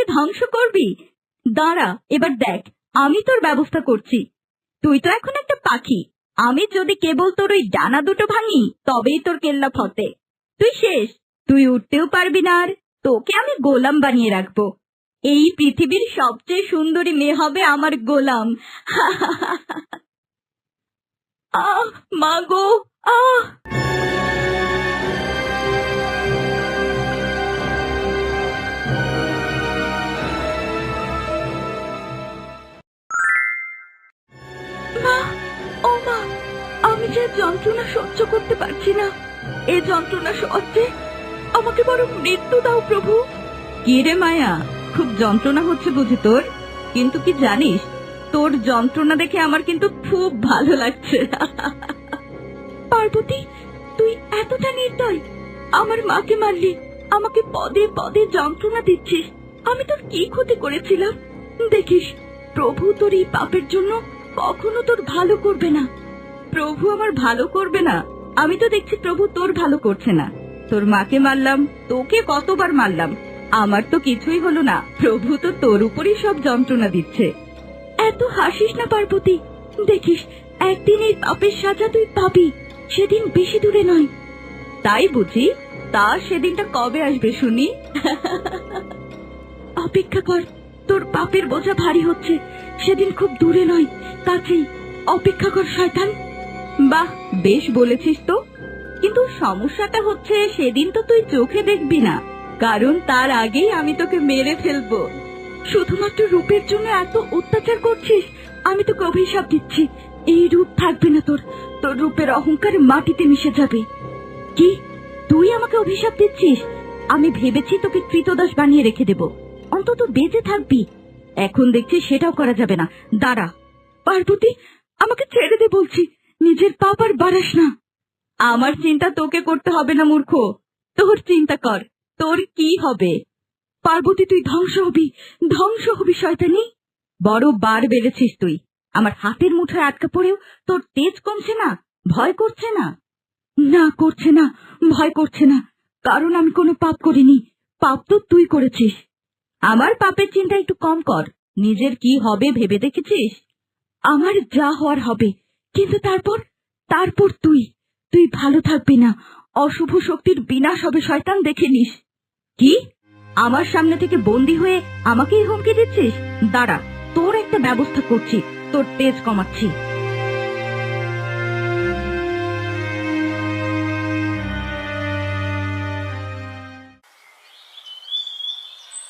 আমাকে ধ্বংস করবি? দাঁড়া, এবার দেখ আমি তোর ব্যবস্থা করছি। তুই তো এখন একটা পাখি, আমি যদি কেবল তোর ওই ডানা দুটো ভাঙি তবেই তোর কেল্লা ফতে। তুই শেষ, তুই উঠতেও পারবি না, আর তোকে আমি গোলাম বানিয়ে রাখবো। এই পৃথিবীর সবচেয়ে সুন্দরী মেয়ে হবে আমার গোলাম। আহ মা গো, আহ! মা, ও মা, আমি যে যন্ত্রণা সহ্য করতে পারছি না। এ যন্ত্রণা সহ্যে আমাকে বরং মৃত্যু দাও প্রভু। কি রে মায়া, খুব যন্ত্রণা হচ্ছে বুঝি তোর? কিন্তু কি জানিস, তোর যন্ত্রণা দেখে আমার কিন্তু খুব ভালো লাগছে। পার্বতী, তুই এতটা নির্দয়, আমার মাকে মারলি, আমাকে পদে পদে যন্ত্রণা দিচ্ছিস। আমি তোর কি ক্ষতি করেছিলাম? দেখিস, প্রভু তোর এই পাপের জন্য কখনো তোর ভালো করবে না। প্রভু আমার ভালো করবে না? আমি তো দেখছি প্রভু তোর ভালো করছে না। তোর মাকে মারলাম, তোকে কতবার মারলাম, আমার তো কিছুই হলো না। প্রভু তো তোর উপরই সব যন্ত্রণা দিচ্ছে। এত হাসিস না পার্বতী, দেখিস একদিন এই পাপের সাজা তুই পাবি, সেদিন বেশি দূরে নয়। তাই বুঝি? তা সেদিনটা কবে আসবে শুনি? অপেক্ষা কর, তোর পাপের বোঝা ভারী হচ্ছে, সেদিন খুব দূরে নয়, কাছেই। অপেক্ষা কর শয়তান। বাহ, বেশ বলেছিস তো, কিন্তু সমস্যাটা হচ্ছে সেদিন তো তুই চোখে দেখবি না, কারণ তার আগেই আমি তোকে মেরে ফেলবো। শুধুমাত্র রূপের জন্য এত অত্যাচার করছিস? আমি তোকে অভিশাপ দিচ্ছি, এই রূপ থাকবে না তোর, তোর রূপের অহংকার মাটিতে মিশে যাবে। কি, তুই আমাকে অভিশাপ দিচ্ছিস? আমি ভেবেছি তোকে কৃতদাস বানিয়ে রেখে দেব, অন্তত বেঁচে থাকবি। এখন দেখছি সেটাও করা যাবে না। দাঁড়া পার্বতী, আমাকে ছেড়ে দে বলছি, নিজের পাপ আর বাড়াস না। আমার চিন্তা তোকে করতে হবে না মূর্খ, তোর চিন্তা কর, তোর কি হবে? পার্বতী, তুই ধ্বংস হবি, ধ্বংস হবি শয়তানি। বড় বার বেড়েছিস তুই, আমার হাতের মুঠোয় আটকা পড়েও তোর তেজ কমছে না, ভয় করছে না? না, করছে না, ভয় করছে না, কারণ আমি কোনো পাপ করিনি, পাপ তো তুই করেছিস। আমার পাপের চিন্তা একটু কম কর, নিজের কি হবে ভেবে দেখেছিস? আমার যা হওয়ার হবে, কিন্তু তারপর তারপর তুই তুই ভালো থাকবি না, অশুভ শক্তির বিনাশ হবে শয়তান, দেখে নিস। কি, আমার সামনে থেকে বন্দী হয়ে আমাকেই হুমকি দিচ্ছিস? দাঁড়া, তোর একটা ব্যবস্থা করছি, তোর তেজ কমাচ্ছি।